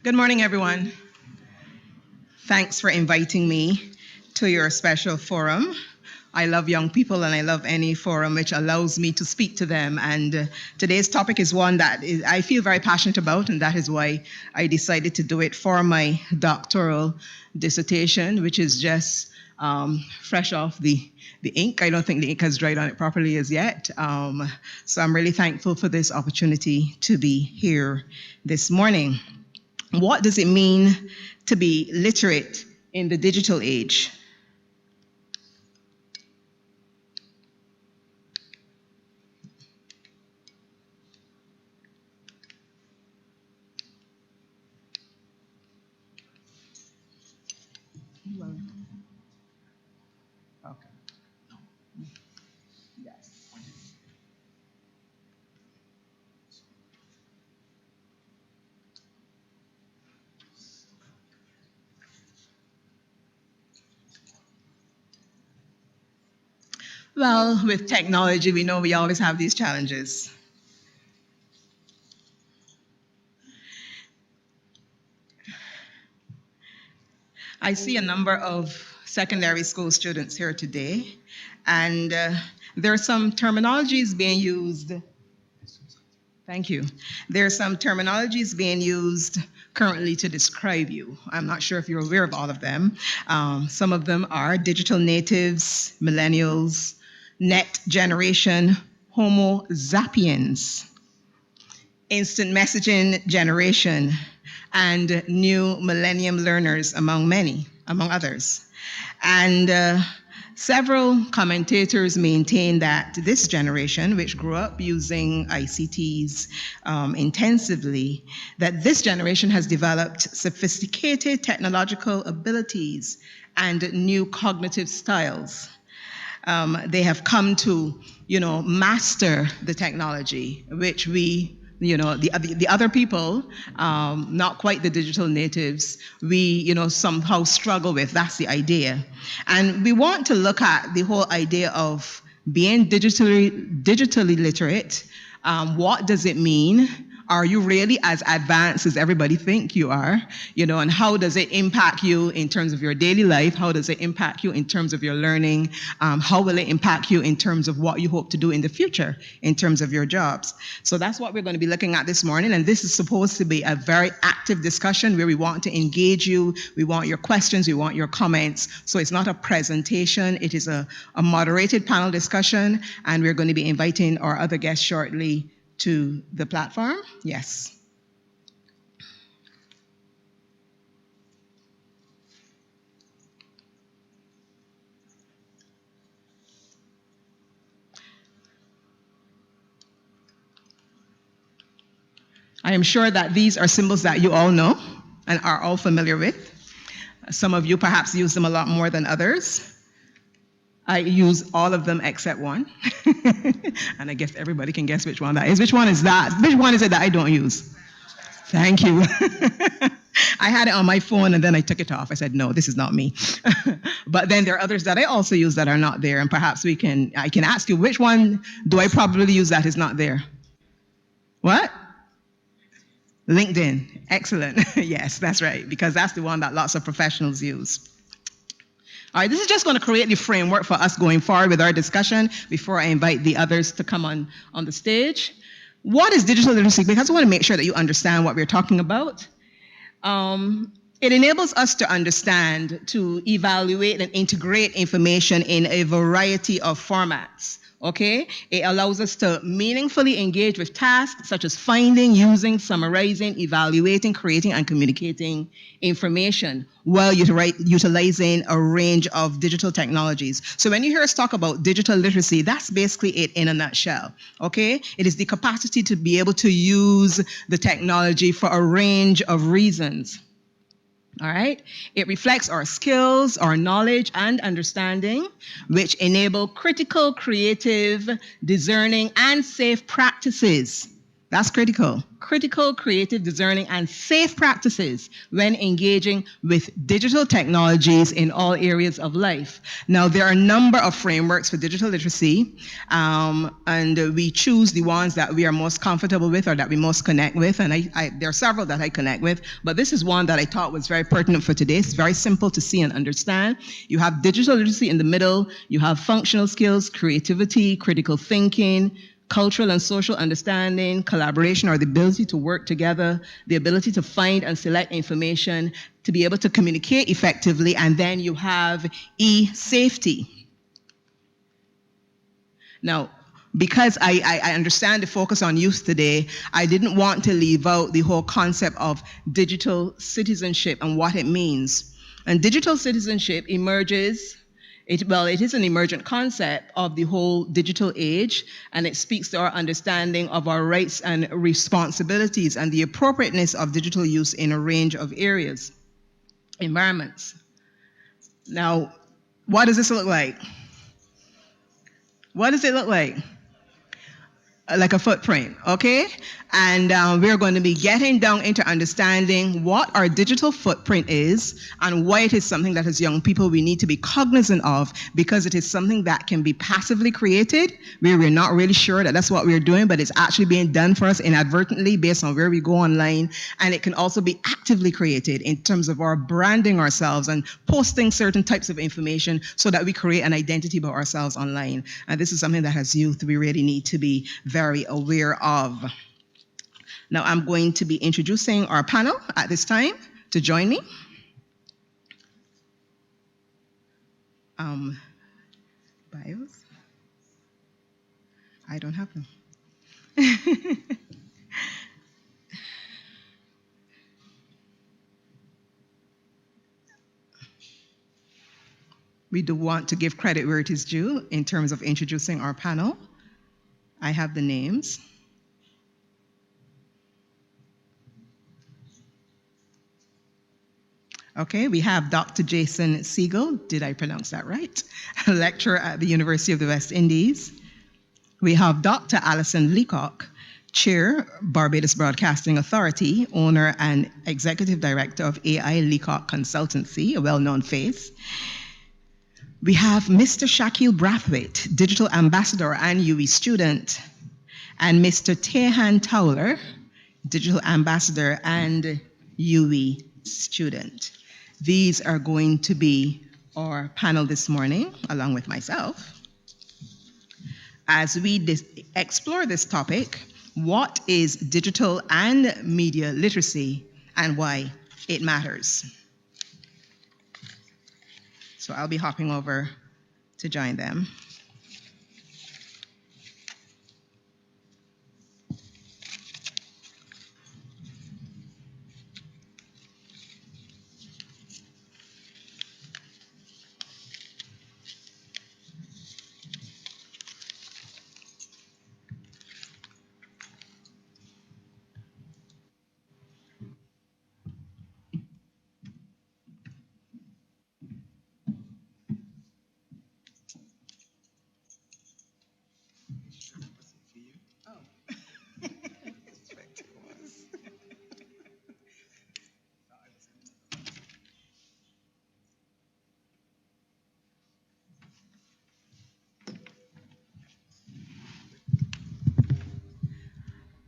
Good morning, everyone. Thanks for inviting me to your special forum. I love young people and I love any forum which allows me to speak to them. And today's topic is one that I feel very passionate about, and that is why I decided to do it for my doctoral dissertation, which is just fresh off the ink. I don't think the ink has dried on it properly as yet. So I'm really thankful for this opportunity to be here this morning. What does it mean to be literate in the digital age? Okay. Yes. Well, with technology, we know we always have these challenges. I see a number of secondary school students here today, and there are some terminologies being used. Thank you. There are some terminologies being used currently to describe you. I'm not sure if you're aware of all of them. Some of them are digital natives, millennials, net generation, Homo sapiens, instant messaging generation, and new millennium learners, among others. And several commentators maintain that this generation, which grew up using ICTs intensively, that this generation has developed sophisticated technological abilities and new cognitive styles. They have come to, master the technology, which we, the other people, not quite the digital natives, we, somehow struggle with. That's the idea. And we want to look at the whole idea of being digitally literate. What does it mean? Are you really as advanced as everybody think you are? And how does it impact you in terms of your daily life? How does it impact you in terms of your learning? How will it impact you in terms of what you hope to do in the future in terms of your jobs? So that's what we're going to be looking at this morning. And this is supposed to be a very active discussion where we want to engage you. We want your questions. We want your comments. So it's not a presentation. It is a moderated panel discussion. And we're going to be inviting our other guests shortly to the platform. Yes. I am sure that these are symbols that you all know and are all familiar with. Some of you perhaps use them a lot more than others. I use all of them except one. And I guess everybody can guess which one that is. Which one is that? Which one is it that I don't use? Thank you. I had it on my phone and then I took it off. I said, no, this is not me. But then there are others that I also use that are not there. And perhaps I can ask you, which one do I probably use that is not there? What? LinkedIn. Excellent. Yes, that's right. Because that's the one that lots of professionals use. All right, this is just going to create the framework for us going forward with our discussion before I invite the others to come on the stage. What is digital literacy? Because I want to make sure that you understand what we're talking about. It enables us to understand, to evaluate and integrate information in a variety of formats. Okay? It allows us to meaningfully engage with tasks such as finding, using, summarizing, evaluating, creating, and communicating information while utilizing a range of digital technologies. So when you hear us talk about digital literacy, that's basically it in a nutshell. Okay? It is the capacity to be able to use the technology for a range of reasons. All right? It reflects our skills, our knowledge, and understanding, which enable critical, creative, discerning, and safe practices That's critical. Critical, creative, discerning, and safe practices when engaging with digital technologies in all areas of life. Now, there are a number of frameworks for digital literacy, and we choose the ones that we are most comfortable with or that we most connect with. And there are several that I connect with, but this is one that I thought was very pertinent for today. It's very simple to see and understand. You have digital literacy in the middle. You have functional skills, creativity, critical thinking, cultural and social understanding, collaboration or the ability to work together, the ability to find and select information, to be able to communicate effectively, and then you have safety. Now, because I understand the focus on youth today, I didn't want to leave out the whole concept of digital citizenship and what it means. And digital citizenship emerges. It is an emergent concept of the whole digital age, and it speaks to our understanding of our rights and responsibilities and the appropriateness of digital use in a range of areas, environments. Now, what does this look like? What does it look like? Like a footprint, okay? And we're going to be getting down into understanding what our digital footprint is and why it is something that as young people we need to be cognizant of, because it is something that can be passively created, where we're not really sure that that's what we're doing, but it's actually being done for us inadvertently based on where we go online. And it can also be actively created in terms of our branding ourselves and posting certain types of information so that we create an identity about ourselves online. And this is something that as youth we really need to be very aware of. Now I'm going to be introducing our panel at this time to join me. Bios? I don't have them. We do want to give credit where it is due in terms of introducing our panel. I have the names. Okay, we have Dr. Jason Siegel, did I pronounce that right? A lecturer at the University of the West Indies. We have Dr. Allyson Leacock, Chair, Barbados Broadcasting Authority, owner and Executive Director of AI Leacock Consultancy, a well-known face. We have Mr. Shaquille Brathwaite, Digital Ambassador and UE student, and Mr. Tahan Towler, Digital Ambassador and UE student. These are going to be our panel this morning, along with myself. As we explore this topic, what is digital and media literacy and why it matters? So I'll be hopping over to join them.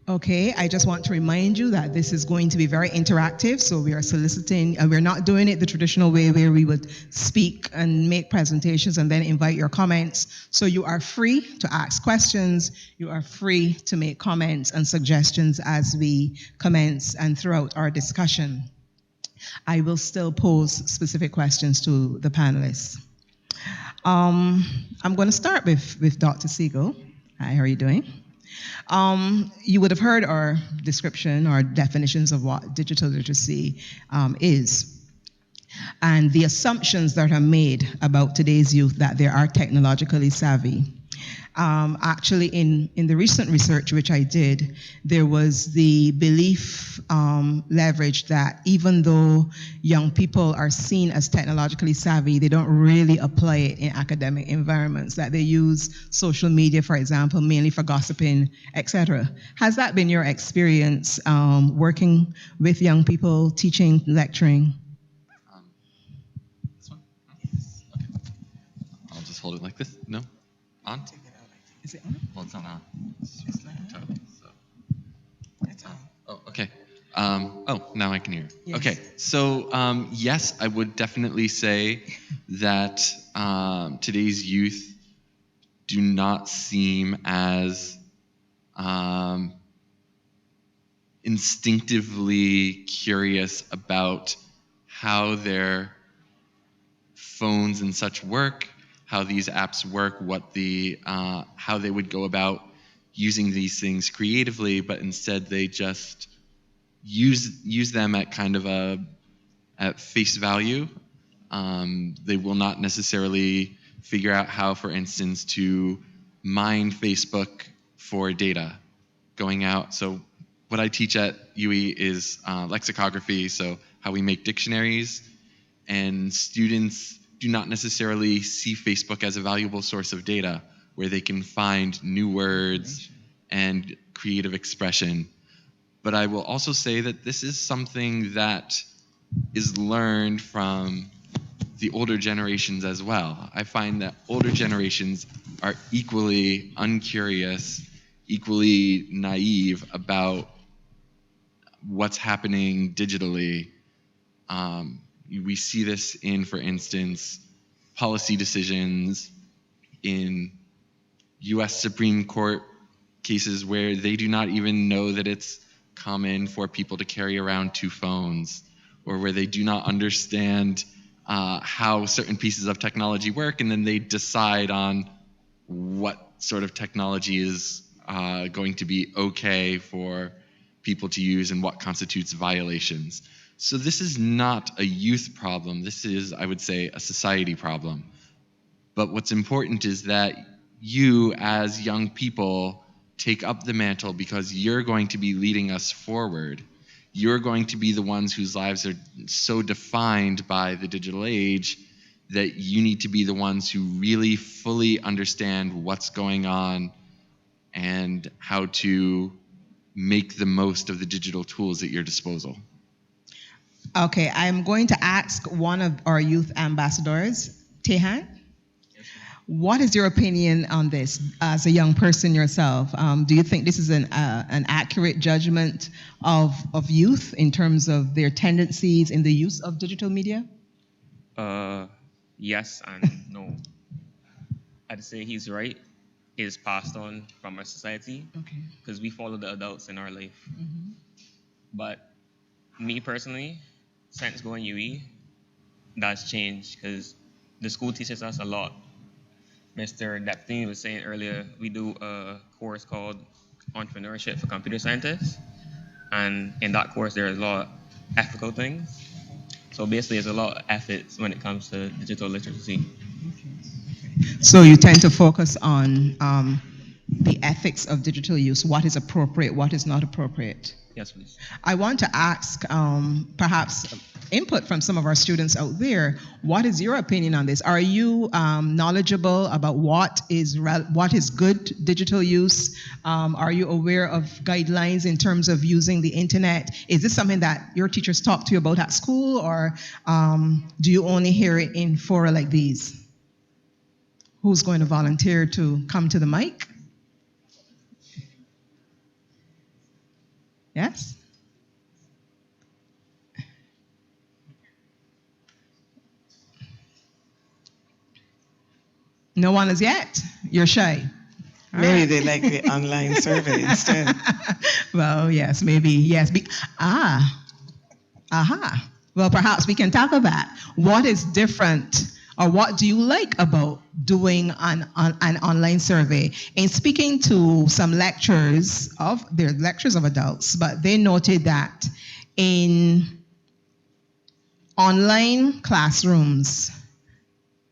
Okay, I just want to remind you that this is going to be very interactive, so we are soliciting, and we're not doing it the traditional way where we would speak and make presentations and then invite your comments. So you are free to ask questions, you are free to make comments and suggestions as we commence and throughout our discussion. I will still pose specific questions to the panelists. I'm going to start with Dr. Siegel. Hi, how are you doing? You would have heard our description, our definitions of what digital literacy is, and the assumptions that are made about today's youth that they are technologically savvy. Actually, in the recent research which I did, there was the belief leverage that even though young people are seen as technologically savvy, they don't really apply it in academic environments, that they use social media, for example, mainly for gossiping, etc. Has that been your experience working with young people, teaching, lecturing? This one? Okay. I'll just hold it like this. No? On? Is it on? Well, it's not on. It's not on. Totally. So. It's on. Oh, okay. Oh, now I can hear. Yes. Okay, so yes, I would definitely say that today's youth do not seem as instinctively curious about how their phones and such work, how these apps work, what the how they would go about using these things creatively, but instead they just use them at kind of at face value. They will not necessarily figure out how, for instance, to mine Facebook for data. Going out, so what I teach at UE is lexicography, so how we make dictionaries, and students do not necessarily see Facebook as a valuable source of data where they can find new words and creative expression. But I will also say that this is something that is learned from the older generations as well. I find that older generations are equally uncurious, equally naive about what's happening digitally. We see this in, for instance, policy decisions in U.S. Supreme Court cases where they do not even know that it's common for people to carry around two phones, or where they do not understand how certain pieces of technology work, and then they decide on what sort of technology is going to be okay for people to use and what constitutes violations. So this is not a youth problem. This is, I would say, a society problem. But what's important is that you, as young people, take up the mantle because you're going to be leading us forward. You're going to be the ones whose lives are so defined by the digital age that you need to be the ones who really fully understand what's going on and how to make the most of the digital tools at your disposal. Okay, I'm going to ask one of our youth ambassadors, Tahan. What is your opinion on this as a young person yourself? Do you think this is an accurate judgment of youth in terms of their tendencies in the use of digital media? Yes and no. I'd say he's right. It's passed on from our society because we follow the adults in our life. Mm-hmm. But me personally, since going UE, that's changed because the school teaches us a lot. Mr. Deptine was saying earlier, we do a course called Entrepreneurship for Computer Scientists. And in that course, there are a lot of ethical things. So basically, there's a lot of ethics when it comes to digital literacy. So you tend to focus on the ethics of digital use, what is appropriate, what is not appropriate. Yes, please. I want to ask perhaps input from some of our students out there. What is your opinion on this? Are you knowledgeable about what is good digital use? Are you aware of guidelines in terms of using the internet? Is this something that your teachers talk to you about at school, or do you only hear it in fora like these? Who's going to volunteer to come to the mic? Yes? No one as yet? You're shy. Maybe they like the online survey instead. Well, yes, maybe, yes. Well, perhaps we can tackle that. What is different, or what do you like about doing an online survey? In speaking to some lecturers, they're lectures of adults, but they noted that in online classrooms,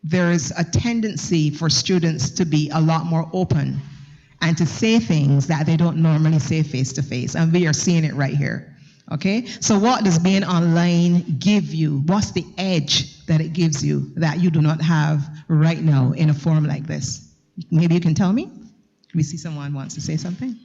there is a tendency for students to be a lot more open and to say things that they don't normally say face to face. And we are seeing it right here. Okay? So what does being online give you? What's the edge that it gives you that you do not have right now in a forum like this? Maybe you can tell me? We see someone wants to say something.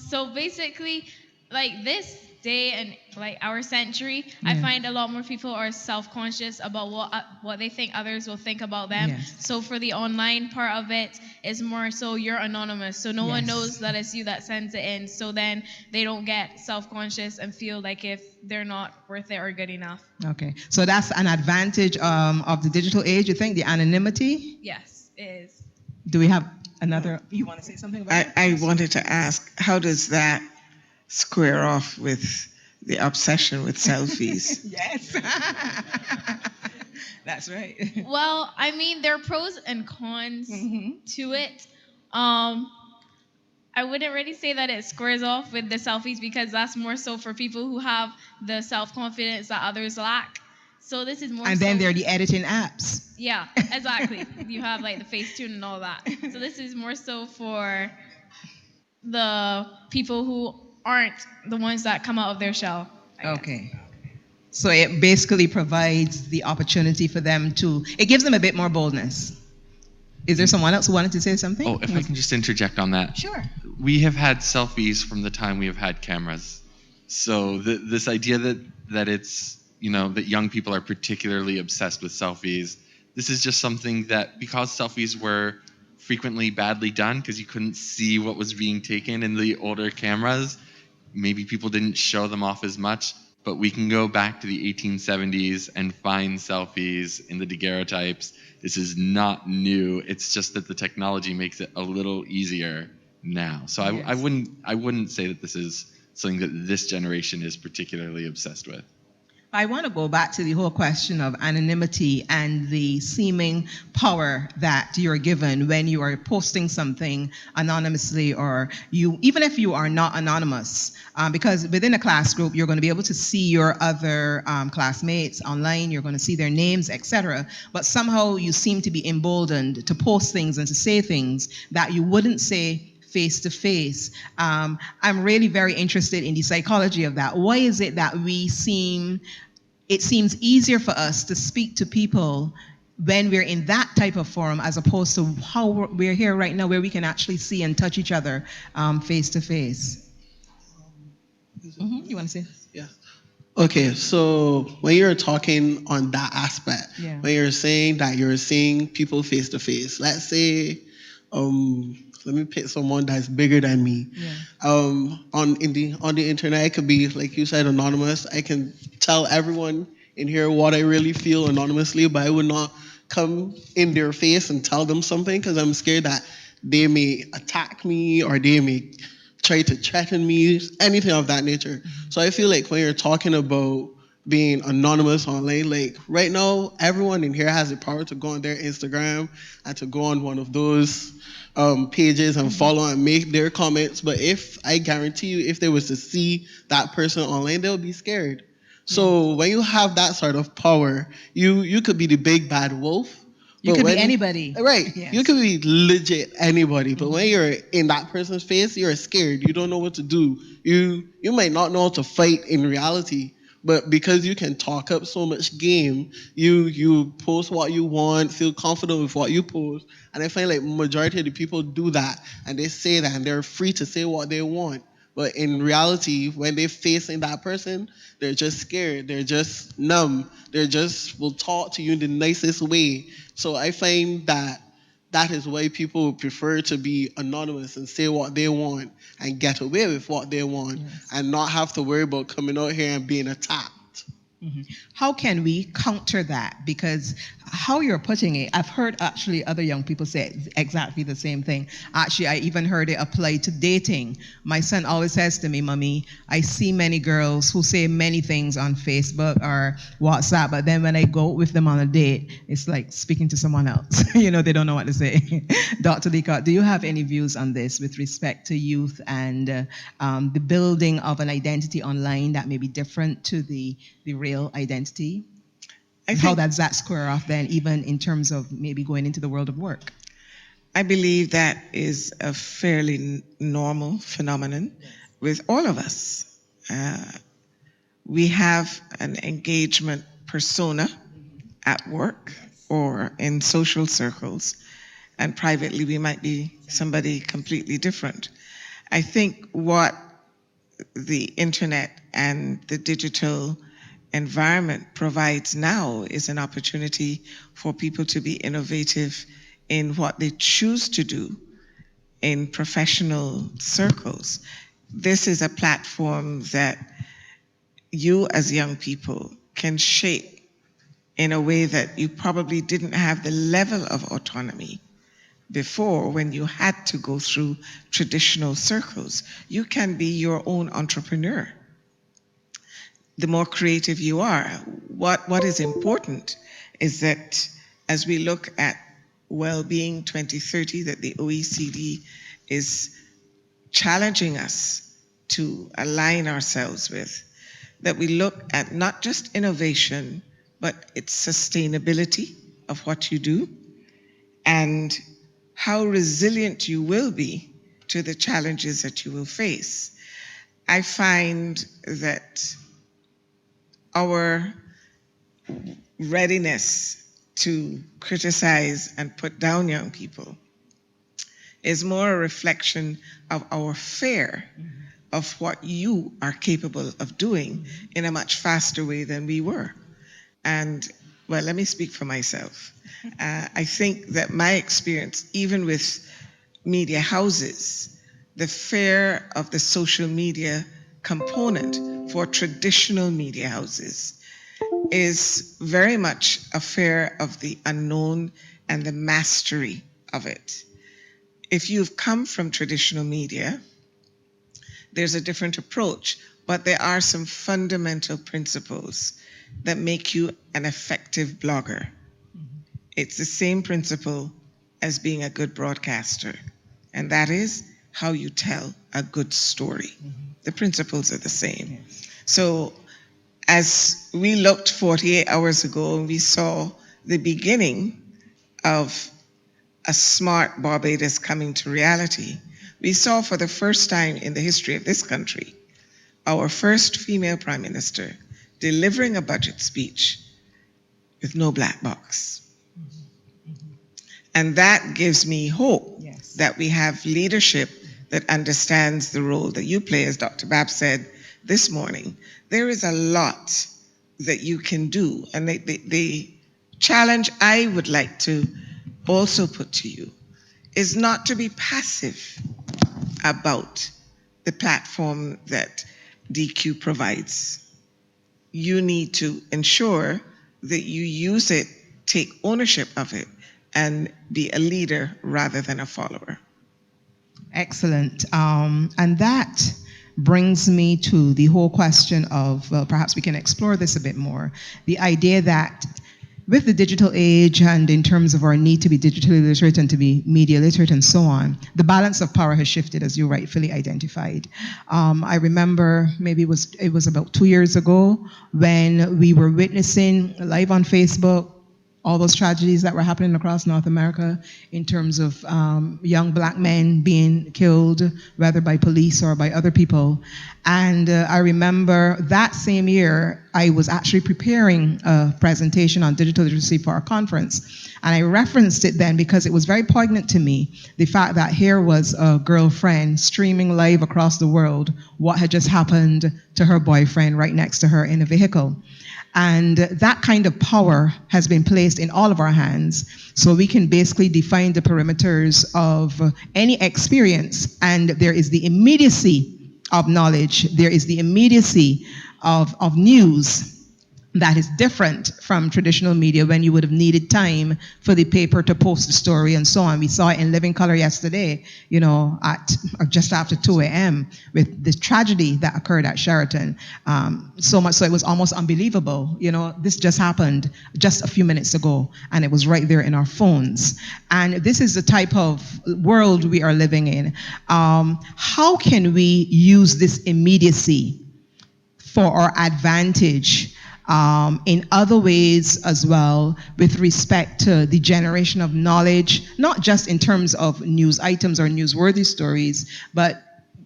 So basically, like this day and like our century, I find a lot more people are self-conscious about what they think others will think about them. Yes. So for the online part of it, is more so you're anonymous, so no one knows that it's you that sends it in. So then they don't get self-conscious and feel like if they're not worth it or good enough. Okay, so that's an advantage of the digital age. You think the anonymity? Yes, it is. Do we have another? You want to say something about it? I wanted to ask, how does that square off with the obsession with selfies? Yes. That's right. Well, I mean, there are pros and cons to it. I wouldn't really say that it squares off with the selfies because that's more so for people who have the self-confidence that others lack. So this is more and then there are the editing apps. Yeah, exactly. You have like the Facetune and all that. So this is more so for the people who aren't the ones that come out of their shell. Okay. So it basically provides the opportunity for them it gives them a bit more boldness. Is there someone else who wanted to say something? Oh, if I can just interject on that. Sure. We have had selfies from the time we have had cameras. So this idea that it's, that young people are particularly obsessed with selfies, this is just something that, because selfies were frequently badly done because you couldn't see what was being taken in the older cameras, maybe people didn't show them off as much, but we can go back to the 1870s and find selfies in the daguerreotypes. This is not new. It's just that the technology makes it a little easier now. So I wouldn't say that this is something that this generation is particularly obsessed with. I want to go back to the whole question of anonymity and the seeming power that you're given when you are posting something anonymously, or even if you are not anonymous, because within a class group, you're going to be able to see your other classmates online, you're going to see their names, etc. But somehow you seem to be emboldened to post things and to say things that you wouldn't say face to face. I'm really very interested in the psychology of that. Why is it that it seems easier for us to speak to people when we're in that type of forum as opposed to how we're here right now where we can actually see and touch each other face to face? You want to say? Yeah. Okay, so when you're talking on that aspect, when you're saying that you're seeing people face to face, let's say, let me pick someone that's bigger than me. On the internet, it could be, like you said, anonymous. I can tell everyone in here what I really feel anonymously, but I would not come in their face and tell them something because I'm scared that they may attack me or they may try to threaten me, anything of that nature. So I feel like when you're talking about being anonymous online, like right now, everyone in here has the power to go on their Instagram and to go on one of those pages and follow and make their comments. But I guarantee you, if they was to see that person online, they'll be scared. So when you have that sort of power, you could be the big bad wolf. You could be anybody. Right. Yes. You could be legit anybody. But when you're in that person's face, you're scared. You don't know what to do. You might not know how to fight in reality. But because you can talk up so much game, you post what you want, feel confident with what you post. And I find like majority of the people do that. And they say that and they're free to say what they want. But in reality, when they're facing that person, they're just scared. They're just numb. They just will talk to you in the nicest way. So I find that is why people prefer to be anonymous and say what they want and get away with what they want and not have to worry about coming out here and being attacked. How can we counter that? Because how you're putting it, I've heard actually other young people say exactly the same thing. Actually, I even heard it apply to dating. My son always says to me, Mommy, I see many girls who say many things on Facebook or WhatsApp, but then when I go with them on a date, it's like speaking to someone else. They don't know what to say. Dr. Leacock, do you have any views on this with respect to youth and the building of an identity online that may be different to the real identity? How does that square off then, even in terms of maybe going into the world of work? I believe that is a fairly normal phenomenon with all of us. We have an engagement persona at work or in social circles, and privately we might be somebody completely different. I think what the internet and the digital environment provides now is an opportunity for people to be innovative in what they choose to do in professional circles. This is a platform that you as young people can shape in a way that you probably didn't have the level of autonomy before when you had to go through traditional circles. You can be your own entrepreneur. The more creative you are, what is important is that as we look at well-being 2030 that the OECD is challenging us to align ourselves with, that we look at not just innovation, but its sustainability of what you do and how resilient you will be to the challenges that you will face. I find that our readiness to criticize and put down young people is more a reflection of our fear of what you are capable of doing in a much faster way than we were. And, well, let me speak for myself. I think that my experience, even with media houses, the fear of the social media component for traditional media houses is very much a fear of the unknown and the mastery of it. If you've come from traditional media, there's a different approach, but there are some fundamental principles that make you an effective blogger. It's the same principle as being a good broadcaster, and that is how you tell a good story. The principles are the same. So as we looked 48 hours ago and we saw the beginning of a smart Barbados coming to reality, we saw for the first time in the history of this country, our first female prime minister delivering a budget speech with no black box. And that gives me hope that we have leadership that understands the role that you play, as Dr. Babb said this morning. There is a lot that you can do. And the challenge I would like to also put to you is not to be passive about the platform that DQ provides. You need to ensure that you use it, take ownership of it, and be a leader rather than a follower. Excellent. And that brings me to the whole question of, well, perhaps we can explore this a bit more. The idea that with the digital age and in terms of our need to be digitally literate and to be media literate and so on, the balance of power has shifted, as you rightfully identified. I remember maybe it was about 2 years ago when we were witnessing live on Facebook all those tragedies that were happening across North America in terms of young black men being killed, whether by police or by other people. And I remember that same year, I was actually preparing a presentation on digital literacy for our conference. And I referenced it then because it was very poignant to me, the fact that here was a girlfriend streaming live across the world what had just happened to her boyfriend right next to her in a vehicle. And that kind of power has been placed in all of our hands, so we can basically define the perimeters of any experience, and there is the immediacy of knowledge, there is the immediacy of news, that is different from traditional media when you would have needed time for the paper to post the story and so on. We saw it in living color yesterday, at or just after 2 a.m. with the tragedy that occurred at Sheraton. So much so it was almost unbelievable. This just happened just a few minutes ago, and it was right there in our phones. And this is the type of world we are living in. How can we use this immediacy for our advantage in other ways as well, with respect to the generation of knowledge, not just in terms of news items or newsworthy stories, but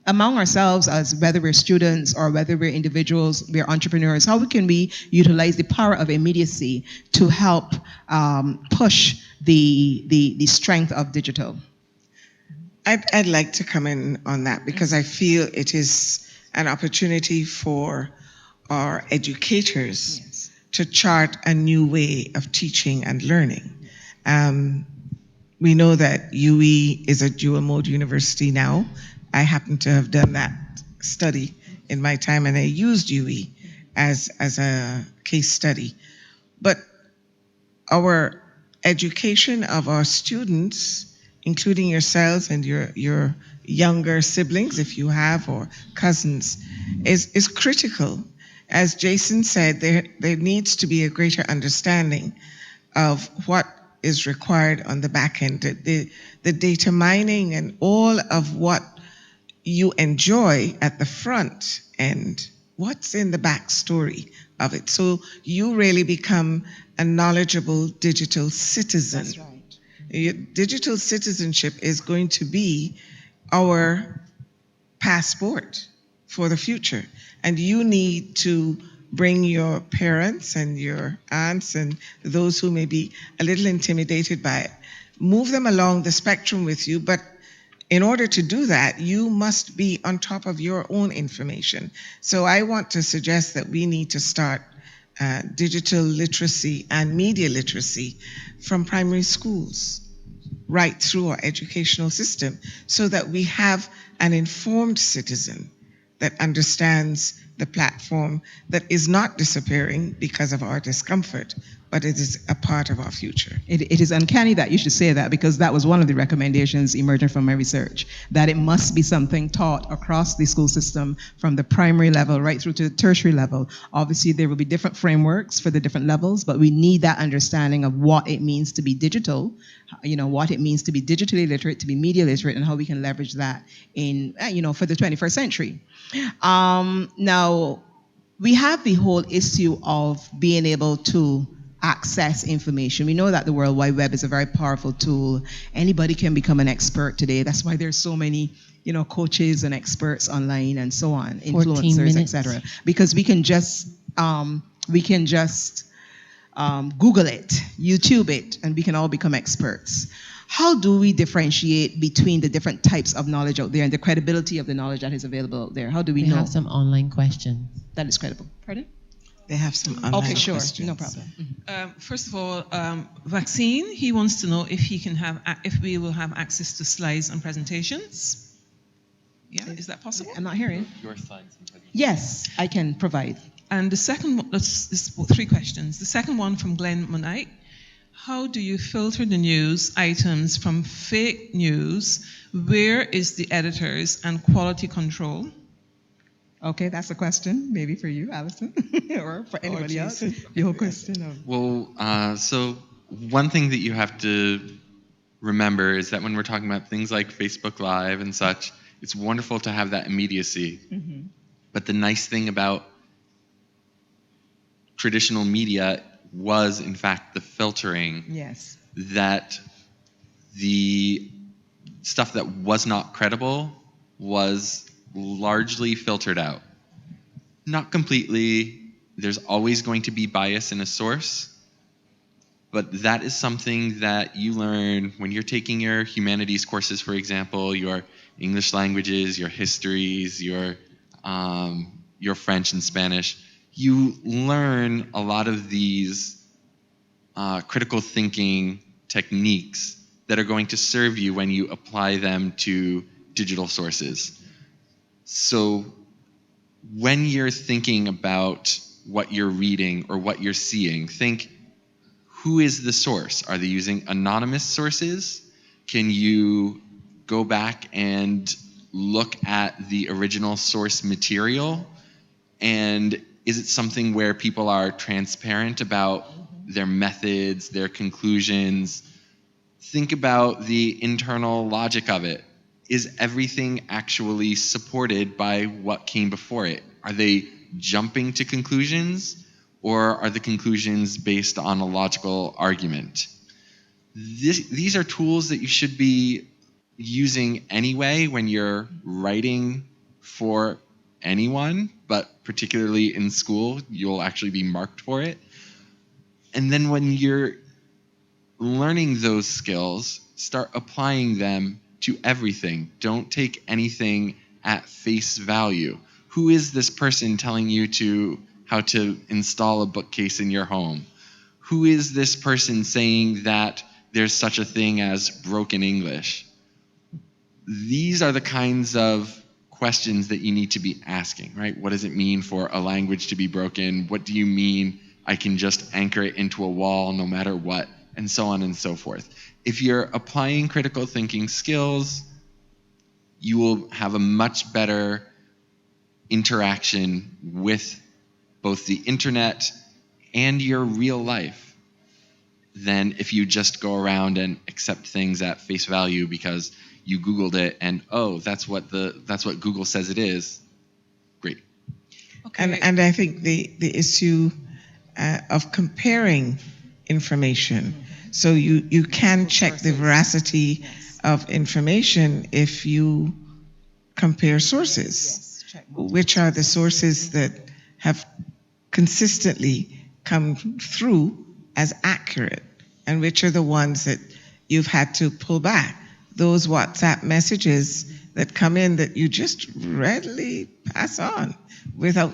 among ourselves, as whether we're students or whether we're individuals, we're entrepreneurs? How can we utilize the power of immediacy to help push the strength of digital? I'd like to come in on that, because I feel it is an opportunity for our educators to chart a new way of teaching and learning. We know that UE is a dual mode university now. I happen to have done that study in my time, and I used UE as a case study. But our education of our students, including yourselves and your younger siblings, if you have, or cousins, is critical. As Jason said, there needs to be a greater understanding of what is required on the back end, the data mining and all of what you enjoy at the front end. What's in the backstory of it? So you really become a knowledgeable digital citizen. That's right. Digital citizenship is going to be our passport for the future. And you need to bring your parents and your aunts and those who may be a little intimidated by it, move them along the spectrum with you. But in order to do that, you must be on top of your own information. So I want to suggest that we need to start digital literacy and media literacy from primary schools right through our educational system, so that we have an informed citizen that understands the platform, that is not disappearing because of our discomfort, but it is a part of our future. It is uncanny that you should say that, because that was one of the recommendations emerging from my research, that it must be something taught across the school system from the primary level right through to the tertiary level. Obviously, there will be different frameworks for the different levels, but we need that understanding of what it means to be digital, what it means to be digitally literate, to be media literate, and how we can leverage that in, for the 21st century. Now, we have the whole issue of being able to access information. We know that the World Wide Web is a very powerful tool. Anybody can become an expert today. That's why there's so many, coaches and experts online and so on, influencers, etc. Because we can just Google it, YouTube it, and we can all become experts. How do we differentiate between the different types of knowledge out there and the credibility of the knowledge that is available out there? How do we know? We have some online questions. That is credible. Pardon? They have some online questions. No problem. Mm-hmm. First of all, Vaccine, he wants to know if we will have access to slides and presentations. Yeah, is that possible? I'm not hearing. Your slides and presentations. Yes, I can provide. And the second one, this 3 questions. The second one from Glenn Monite. How do you filter the news items from fake news? Where is the editors and quality control? Okay, that's a question maybe for you, Allyson, or for anybody else. The whole question of... Well, so one thing that you have to remember is that when we're talking about things like Facebook Live and such, it's wonderful to have that immediacy. Mm-hmm. But the nice thing about traditional media was, in fact, the filtering. Yes. That the stuff that was not credible was largely filtered out. Not completely. There's always going to be bias in a source, but that is something that you learn when you're taking your humanities courses, for example, your English languages, your histories, your French and Spanish. You learn a lot of these critical thinking techniques that are going to serve you when you apply them to digital sources. So when you're thinking about what you're reading or what you're seeing. Think, who is the source? Are they using anonymous sources? Can you go back and look at the original source material? And is it something where people are transparent about their methods, their conclusions? Think about the internal logic of it. Is everything actually supported by what came before it? Are they jumping to conclusions, or are the conclusions based on a logical argument? These are tools that you should be using anyway when you're writing for anyone, but particularly in school, you'll actually be marked for it. And then when you're learning those skills, start applying them to everything. Don't take anything at face value. Who is this person telling you how to install a bookcase in your home? Who is this person saying that there's such a thing as broken English? These are the kinds of questions that you need to be asking, right? What does it mean for a language to be broken? What do you mean I can just anchor it into a wall no matter what? And so on and so forth. If you're applying critical thinking skills, you will have a much better interaction with both the internet and your real life than if you just go around and accept things at face value because you Googled it and, oh, that's what Google says it is. Great. Okay. And I think the issue of comparing information. So you can check the veracity of information if you compare sources. Which are the sources that have consistently come through as accurate, and which are the ones that you've had to pull back? Those WhatsApp messages that come in that you just readily pass on without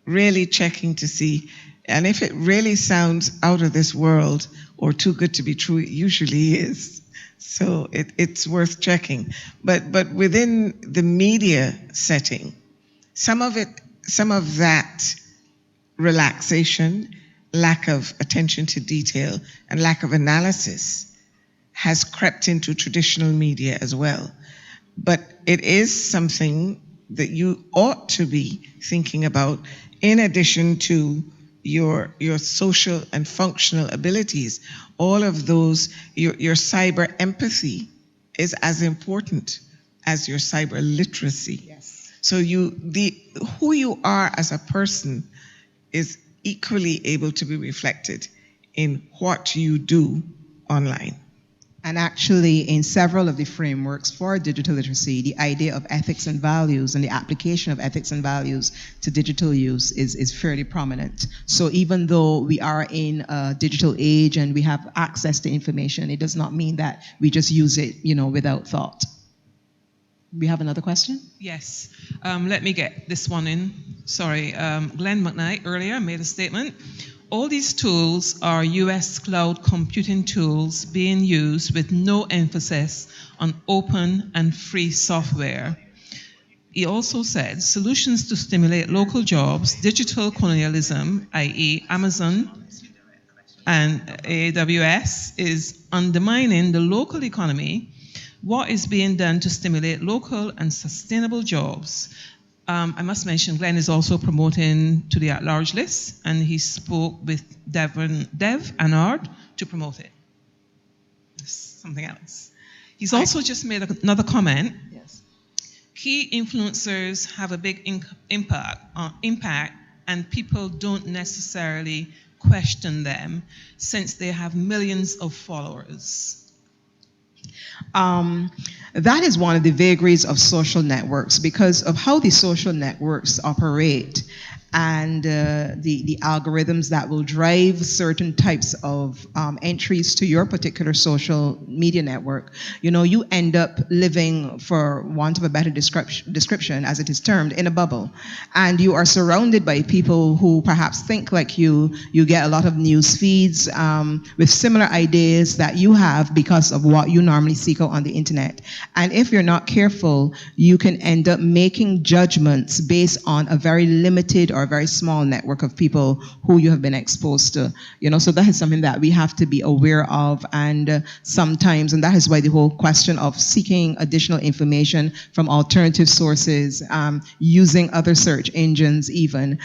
really checking to see. And if it really sounds out of this world or too good to be true, it usually is. So it's worth checking. But within the media setting, some of that relaxation, lack of attention to detail, and lack of analysis has crept into traditional media as well. But it is something that you ought to be thinking about in addition to your social and functional abilities. All of those, your cyber empathy is as important as your cyber literacy. Yes. So who you are as a person is equally able to be reflected in what you do online. And actually, in several of the frameworks for digital literacy, the idea of ethics and values and the application of ethics and values to digital use is fairly prominent. So even though we are in a digital age and we have access to information, it does not mean that we just use it, without thought. We have another question? Yes. Let me get this one in. Sorry. Glenn McKnight earlier made a statement. All these tools are US cloud computing tools being used with no emphasis on open and free software. He also said solutions to stimulate local jobs, digital colonialism, i.e. Amazon and AWS, is undermining the local economy. What is being done to stimulate local and sustainable jobs? I must mention, Glenn is also promoting to the at-large list, and he spoke with Dev Anard to promote it. It's something else. He's also just made another comment. Yes. Key influencers have a big impact, and people don't necessarily question them since they have millions of followers. That is one of the vagaries of social networks because of how the social networks operate and the algorithms that will drive certain types of entries to your particular social media network. You end up living, for want of a better description, as it is termed, in a bubble. And you are surrounded by people who perhaps think like you. You get a lot of news feeds with similar ideas that you have because of what you normally seek out on the internet. And if you're not careful, you can end up making judgments based on a very limited or a very small network of people who you have been exposed to. So that is something that we have to be aware of, and sometimes, and that is why the whole question of seeking additional information from alternative sources, using other search engines even,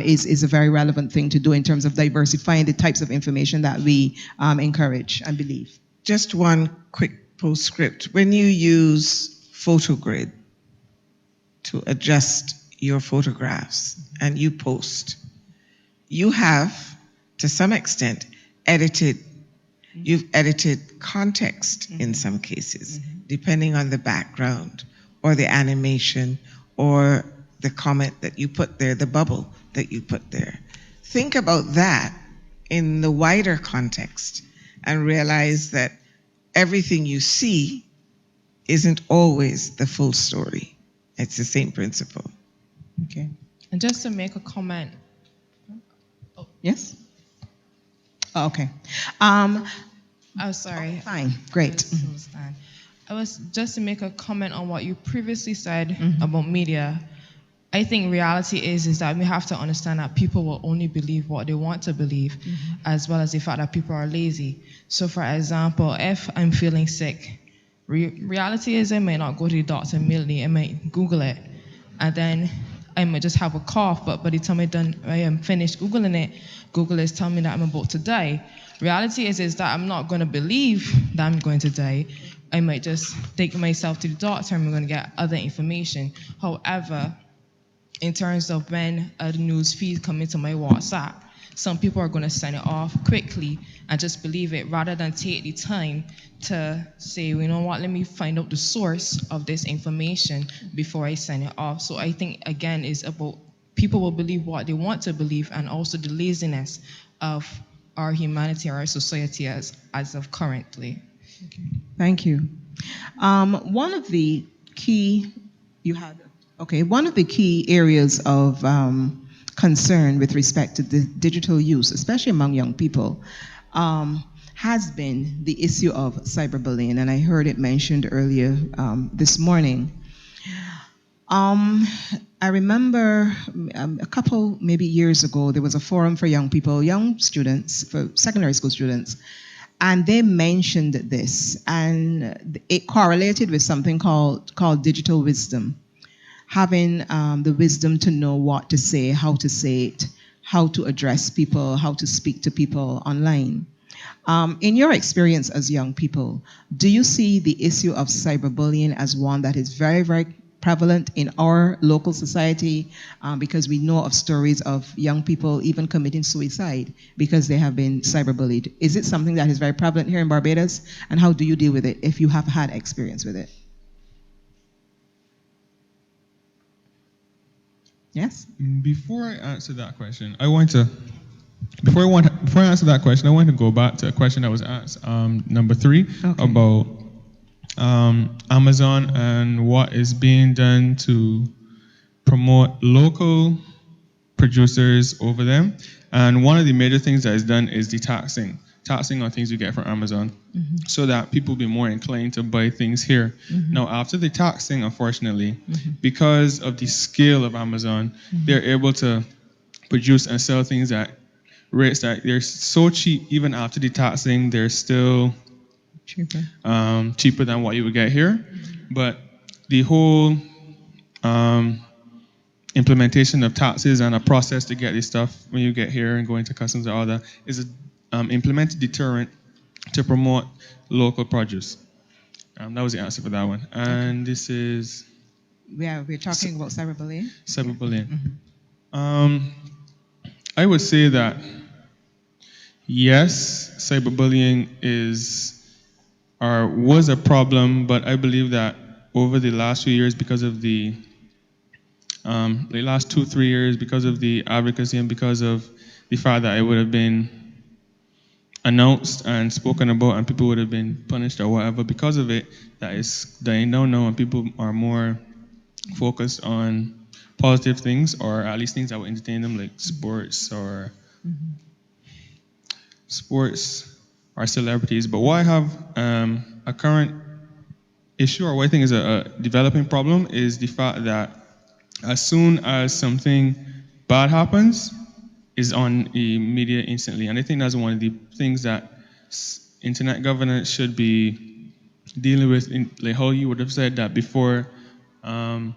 is a very relevant thing to do in terms of diversifying the types of information that we encourage and believe. Just one quick postscript. When you use PhotoGrid to adjust your photographs and you post, you have, to some extent, you've edited context in some cases, depending on the background or the animation or the comment that you put there, the bubble that you put there. Think about that in the wider context and realize that everything you see isn't always the full story. It's the same principle. Okay. And just to make a comment. Oh. Yes? Oh, okay. Sorry. Fine. Great. I was just to make a comment on what you previously said about media. I think reality is that we have to understand that people will only believe what they want to believe, as well as the fact that people are lazy. So, for example, if I'm feeling sick, reality is I may not go to the doctor immediately. I might Google it, and then I might just have a cough. But by the time I am finished Googling it, Google is telling me that I'm about to die. Reality is that I'm not going to believe that I'm going to die. I might just take myself to the doctor and I'm going to get other information. However, in terms of when a news feed comes into my WhatsApp, some people are going to send it off quickly and just believe it rather than take the time to say, you know what, let me find out the source of this information before I send it off. So I think, again, it's about people will believe what they want to believe, and also the laziness of our humanity, our society as of currently. Okay. Thank you. One of the key areas of concern with respect to the digital use, especially among young people, has been the issue of cyberbullying, and I heard it mentioned earlier this morning. I remember a couple, maybe years ago, there was a forum for young people, young students, for secondary school students, and they mentioned this, and it correlated with something called digital wisdom. Having the wisdom to know what to say, how to say it, how to address people, how to speak to people online. In your experience as young people, do you see the issue of cyberbullying as one that is very, very prevalent in our local society? Because we know of stories of young people even committing suicide because they have been cyberbullied. Is it something that is very prevalent here in Barbados? And how do you deal with it if you have had experience with it? Yes? Before I answer that question, before I answer that question, I want to go back to a question that was asked, number 3, okay, about Amazon and what is being done to promote local producers over them. And one of the major things that is done is the taxing on things you get from Amazon, so that people be more inclined to buy things here. Now, after the taxing, unfortunately, because of the scale of Amazon, they're able to produce and sell things at rates that they're so cheap, even after the taxing, they're still cheaper than what you would get here. But the whole implementation of taxes and a process to get this stuff when you get here and go into customs and all that is a implemented deterrent to promote local produce. That was the answer for that one. And this is... Yeah, we're talking about cyberbullying. Cyberbullying. I would say that, yes, cyberbullying was a problem, but I believe that over the last few years, because of the last 2-3 years, because of the advocacy and because of the fact that it would have been announced and spoken about and people would have been punished or whatever, because of it, they don't know, and people are more focused on positive things, or at least things that will entertain them, like sports or celebrities. But what I have a current issue, or what I think is a developing problem, is the fact that as soon as something bad happens, is on the media instantly. And I think that's one of the things that internet governance should be dealing with, like how you would have said that before not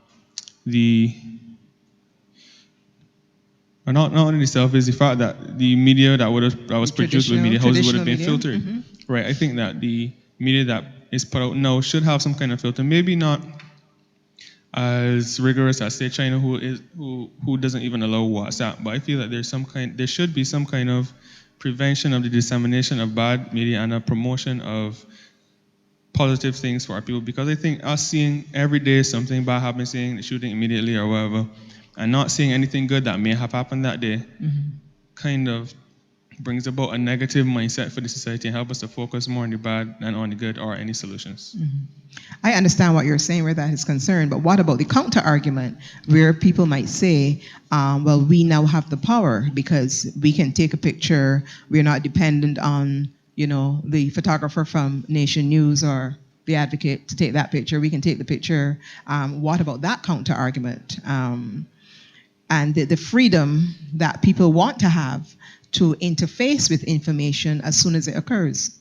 only the self, is the fact that the media that was produced with media houses would have been filtered. Mm-hmm. Right. I think that the media that is put out now should have some kind of filter. Maybe not as rigorous as say China, who doesn't even allow WhatsApp. But I feel that there should be some kind of prevention of the dissemination of bad media and a promotion of positive things for our people. Because I think us seeing every day something bad happen, seeing the shooting immediately or whatever, and not seeing anything good that may have happened that day, kind of brings about a negative mindset for the society and help us to focus more on the bad than on the good or any solutions. I understand what you're saying where that is concerned, but what about the counter argument where people might say, well, we now have the power because we can take a picture, we're not dependent on, the photographer from Nation News or the Advocate to take that picture, we can take the picture. What about that counter argument? And the freedom that people want to have to interface with information as soon as it occurs.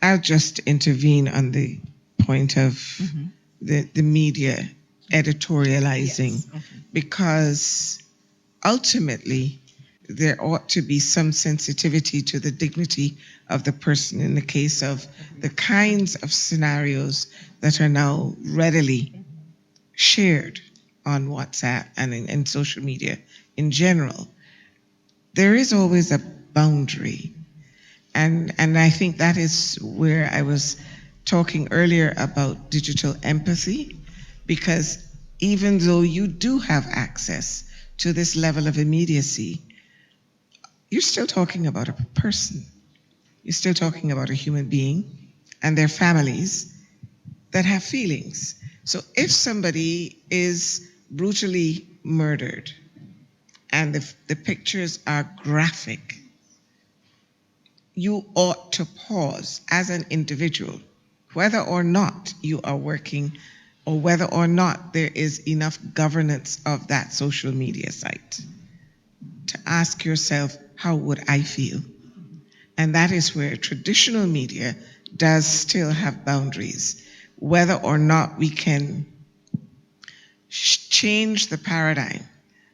I'll just intervene on the point of the media editorializing, because ultimately there ought to be some sensitivity to the dignity of the person in the case of the kinds of scenarios that are now readily shared on WhatsApp and in social media in general. There is always a boundary. And I think that is where I was talking earlier about digital empathy, because even though you do have access to this level of immediacy, you're still talking about a person. You're still talking about a human being and their families that have feelings. So if somebody is brutally murdered and the pictures are graphic, you ought to pause as an individual, whether or not you are working or whether or not there is enough governance of that social media site, to ask yourself, how would I feel? And that is where traditional media does still have boundaries, whether or not we can change the paradigm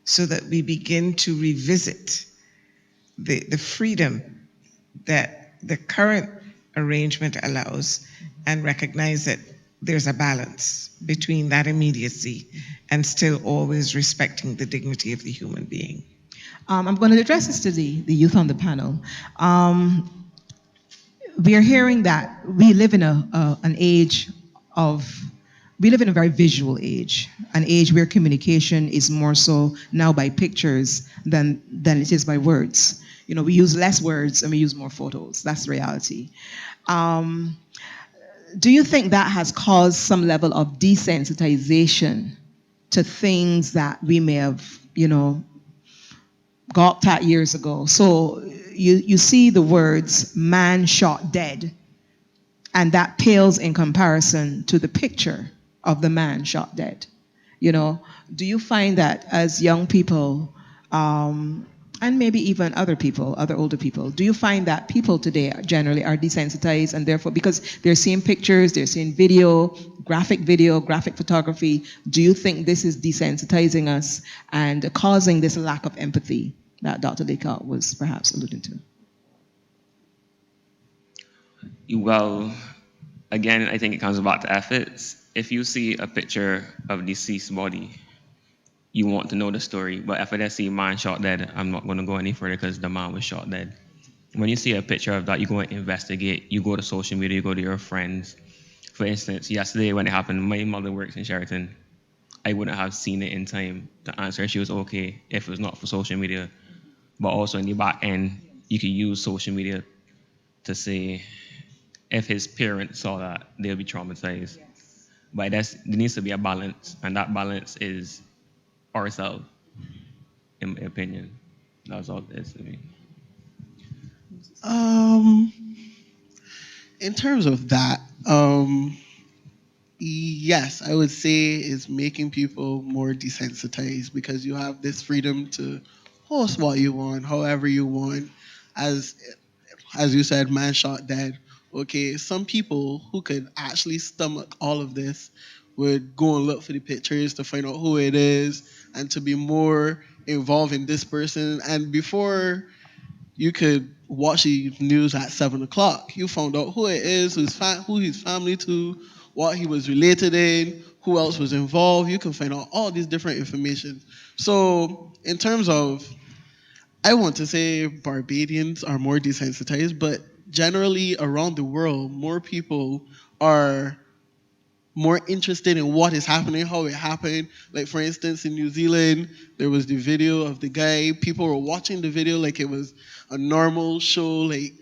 so that we begin to revisit the freedom that the current arrangement allows and recognize that there's a balance between that immediacy and still always respecting the dignity of the human being. I'm going to address this to the youth on the panel. We are hearing that we live in we live in a very visual age, an age where communication is more so now by pictures than it is by words. We use less words and we use more photos. That's the reality. Do you think that has caused some level of desensitization to things that we may have, gawped at years ago? So you see the words "man shot dead," and that pales in comparison to the picture of the man shot dead. Do you find that as young people, and maybe even other older people, do you find that people today generally are desensitized, and therefore, because they're seeing pictures, they're seeing graphic photography, do you think this is desensitizing us and causing this lack of empathy that Dr. Leacock was perhaps alluding to? Well, again, I think it comes back to ethics. If you see a picture of a deceased body, you want to know the story. But if I just see a man shot dead, I'm not going to go any further because the man was shot dead. When you see a picture of that, you go and investigate. You go to social media, you go to your friends. For instance, yesterday when it happened, my mother works in Sheraton. I wouldn't have seen it in time to answer if she was okay if it was not for social media. But also in the back end, you could use social media to say, if his parents saw that, they'll be traumatized. Yes. But there needs to be a balance, and that balance is ourselves, in my opinion. That's all it is to me. In terms of that, Yes, I would say it's making people more desensitized because you have this freedom to post what you want, however you want. As as you said, man shot dead. Okay, some people who could actually stomach all of this would go and look for the pictures to find out who it is and to be more involved in this person. And before you could watch the news at 7 o'clock. You found out who it is, who his family to, what he was related in, who else was involved. You can find out all these different information. So in terms of, I want to say Barbadians are more desensitized, but generally around the world, more people are more interested in what is happening, how it happened. Like for instance, in New Zealand, there was the video of the guy. People were watching the video like it was a normal show, like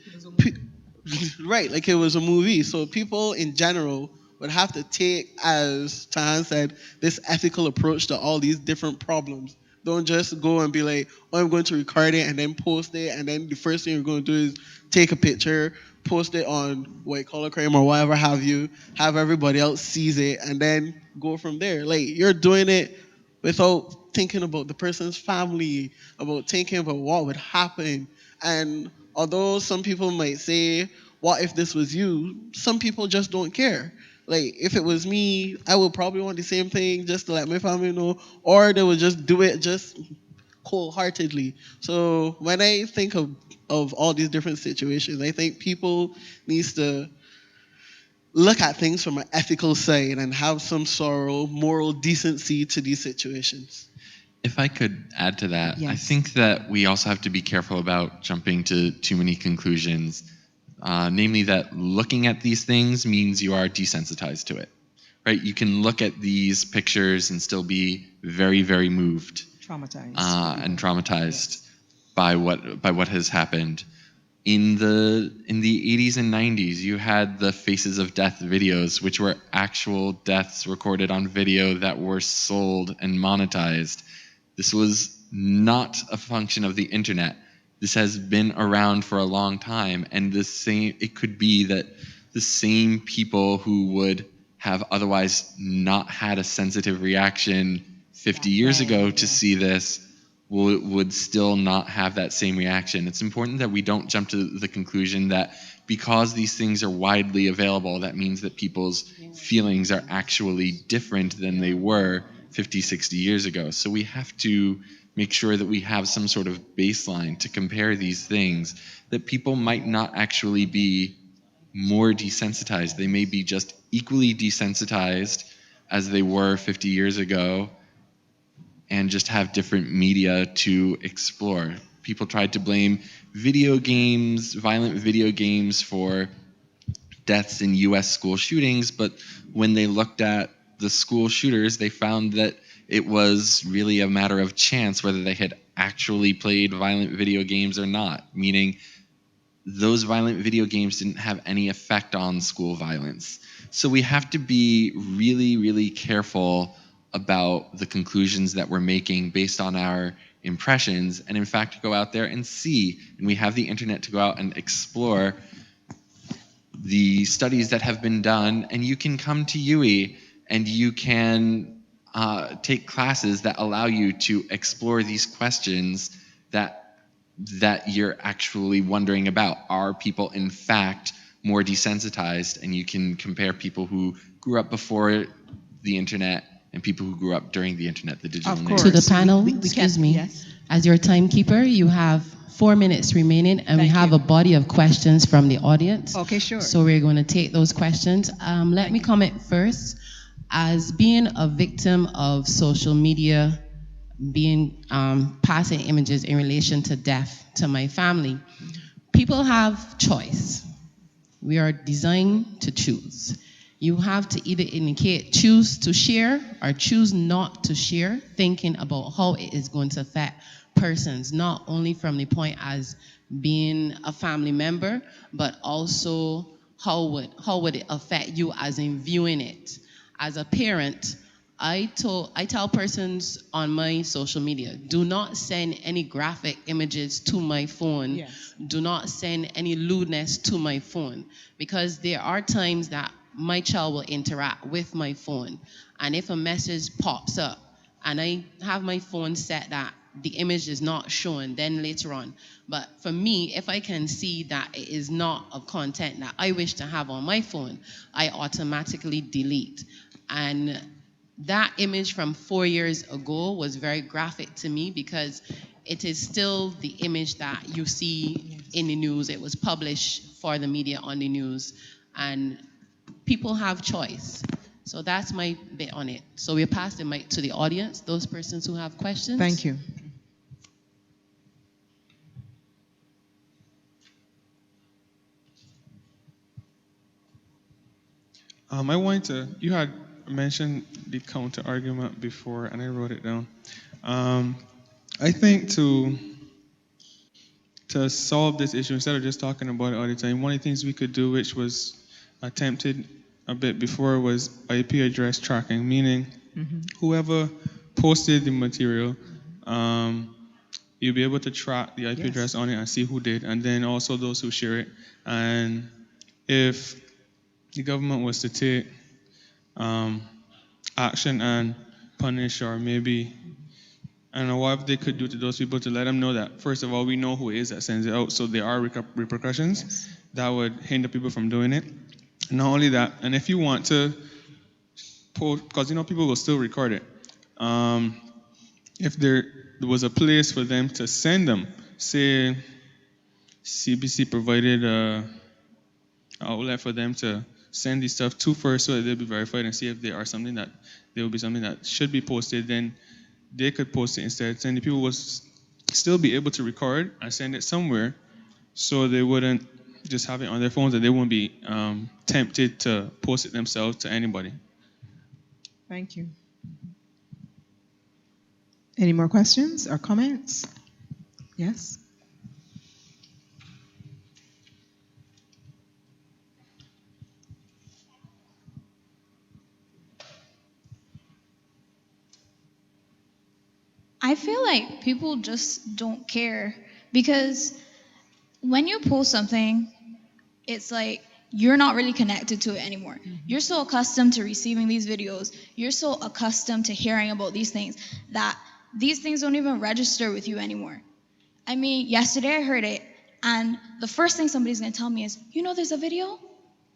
right, like it was a movie. So people in general would have to take, as Tahan said, this ethical approach to all these different problems. Don't just go and be like, oh, I'm going to record it and then post it, and then the first thing you're going to do is take a picture, post it on white collar crime or whatever have you, have everybody else sees it, and then go from there. Like, you're doing it without thinking about the person's family, about thinking about what would happen. And although some people might say, what if this was you? Some people just don't care. Like, if it was me, I would probably want the same thing just to let my family know, or they would just do it just cold-heartedly. So when I think of all these different situations, I think people needs to look at things from an ethical side and have some sort of moral decency to these situations. If I could add to that, Yes. I think that we also have to be careful about jumping to too many conclusions. Namely that looking at these things means you are desensitized to it, right? You can look at these pictures and still be very, very moved, traumatized by what has happened. In the 80s and 90s, you had the Faces of Death videos, which were actual deaths recorded on video that were sold and monetized. This was not a function of the internet. This has been around for a long time, and it could be that the same people who would have otherwise not had a sensitive reaction 50 years ago to see this would still not have that same reaction. It's important that we don't jump to the conclusion that because these things are widely available, that means that people's feelings are actually different than they were 50, 60 years ago. So we have to make sure that we have some sort of baseline to compare these things, that people might not actually be more desensitized. They may be just equally desensitized as they were 50 years ago and just have different media to explore. People tried to blame video games, violent video games, for deaths in US school shootings, but when they looked at the school shooters, they found that it was really a matter of chance whether they had actually played violent video games or not, meaning those violent video games didn't have any effect on school violence. So we have to be really, really careful about the conclusions that we're making based on our impressions, and in fact go out there and see. And we have the internet to go out and explore the studies that have been done, and you can come to UE and you can take classes that allow you to explore these questions that you're actually wondering about. Are people in fact more desensitized? And you can compare people who grew up before the internet and people who grew up during the internet, the digital age. To the panel, excuse me, yes. As your timekeeper, you have 4 minutes remaining, and we have a body of questions from the audience. Okay, sure. So we're going to take those questions. Let me comment first. As being a victim of social media, being passing images in relation to death to my family, people have choice. We are designed to choose. You have to either indicate choose to share or choose not to share, thinking about how it is going to affect persons, not only from the point as being a family member, but also how would it affect you as in viewing it. As a parent, I tell persons on my social media, do not send any graphic images to my phone. Yes. Do not send any lewdness to my phone, because there are times that my child will interact with my phone. And if a message pops up and I have my phone set that the image is not shown, then later on. But for me, if I can see that it is not a content that I wish to have on my phone, I automatically delete. And that image from 4 years ago was very graphic to me because it is still the image that you see in the news. It was published for the media on the news, and people have choice. So that's my bit on it. So we'll pass the mic to the audience, those persons who have questions. Thank you. I wanted to, you had mentioned the counter argument before, and I wrote it down. I think to solve this issue, instead of just talking about it all the time, one of the things we could do, which was attempted a bit before, was IP address tracking, meaning whoever posted the material, you'll be able to track the IP address on it and see who did, and then also those who share it. And if the government was to take action and punish, or maybe, I don't know, what they could do to those people to let them know that, first of all, we know who it is that sends it out, so there are repercussions that would hinder people from doing it. Not only that, and if you want to post, because people will still record it, if there was a place for them to send them, say CBC provided an outlet for them to send this stuff to first, so that they'll be verified and see if there will be something that should be posted, then they could post it instead. And the people will still be able to record and send it somewhere, so they wouldn't just have it on their phones, and they won't be tempted to post it themselves to anybody. Thank you. Any more questions or comments? Yes? I feel like people just don't care, because when you post something, it's like you're not really connected to it anymore. You're so accustomed to receiving these videos, you're so accustomed to hearing about these things, that these things don't even register with you anymore. I mean, yesterday I heard it, and the first thing somebody's gonna tell me is, there's a video?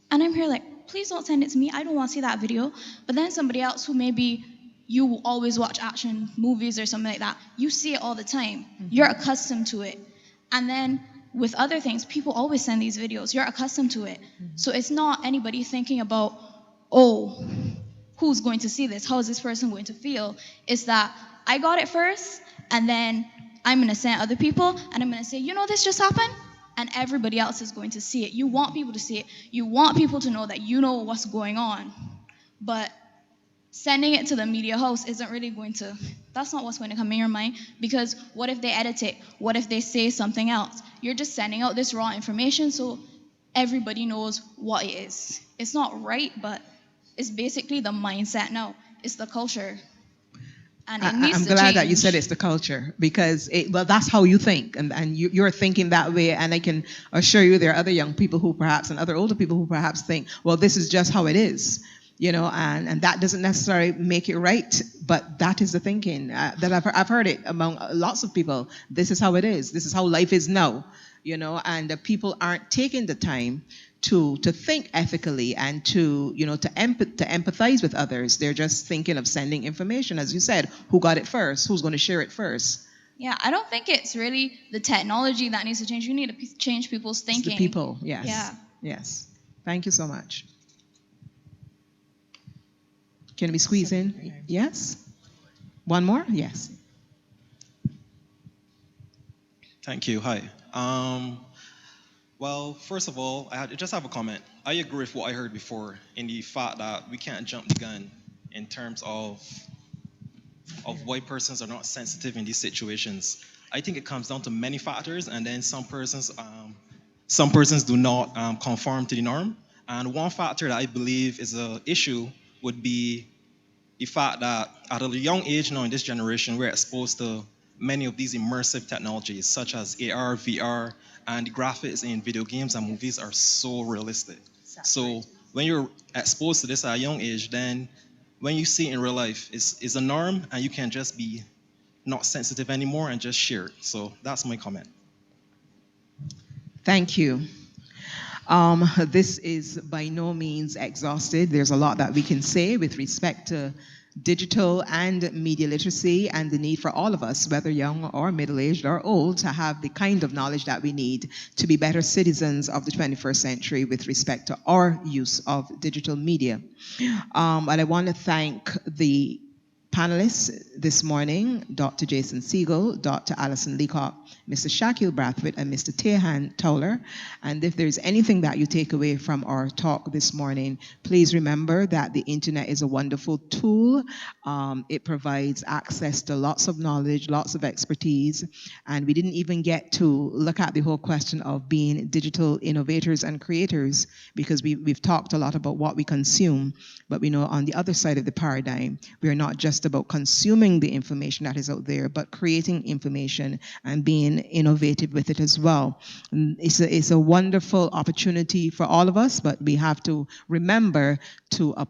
And I'm here like, please don't send it to me, I don't want to see that video. But then somebody else who maybe you always watch action movies or something like that, you see it all the time. You're accustomed to it. And then with other things, people always send these videos. You're accustomed to it. So it's not anybody thinking about, oh, who's going to see this? How is this person going to feel? It's that I got it first, and then I'm going to send other people, and I'm going to say, this just happened? And everybody else is going to see it. You want people to see it. You want people to know that you know what's going on. But sending it to the media house isn't really going to, that's not what's going to come in your mind, because what if they edit it? What if they say something else? You're just sending out this raw information so everybody knows what it is. It's not right, but it's basically the mindset now. It's the culture. And it needs I'm to glad change. that you said it's the culture, because that's how you think, and you're thinking that way, and I can assure you there are other young people who perhaps, and other older people who perhaps think, well, this is just how it is. And that doesn't necessarily make it right, but that is the thinking that I've heard it among lots of people. This is how it is. This is how life is now, and people aren't taking the time to think ethically and to empathize with others. They're just thinking of sending information, as you said, who got it first, who's going to share it first. Yeah, I don't think it's really the technology that needs to change. We need to change people's thinking. It's the people, yes. Yeah. Yes. Thank you so much. Can we squeeze in? Yes? One more? Yes. Thank you. Hi. Well, first of all, I just have a comment. I agree with what I heard before in the fact that we can't jump the gun in terms of why persons are not sensitive in these situations. I think it comes down to many factors, and then some persons do not conform to the norm. And one factor that I believe is an issue would be the fact that at a young age now in this generation, we're exposed to many of these immersive technologies, such as AR, VR, and the graphics in video games and movies are so realistic. So when you're exposed to this at a young age, then when you see it in real life, it's a norm, and you can just be not sensitive anymore and just share it. So that's my comment. Thank you. This is by no means exhausted. There's a lot that we can say with respect to digital and media literacy and the need for all of us, whether young or middle-aged or old, to have the kind of knowledge that we need to be better citizens of the 21st century with respect to our use of digital media. And I want to thank the panelists this morning, Dr. Jason Siegel, Dr. Allyson Leacock, Mr. Shaquille Brathwaite, and Mr. Tahan Towler. And if there's anything that you take away from our talk this morning, please remember that the internet is a wonderful tool. It provides access to lots of knowledge, lots of expertise, and we didn't even get to look at the whole question of being digital innovators and creators, because we've talked a lot about what we consume, but we know on the other side of the paradigm, we're not just about consuming the information that is out there, but creating information and being innovative with it as well. It's a wonderful opportunity for all of us, but we have to remember to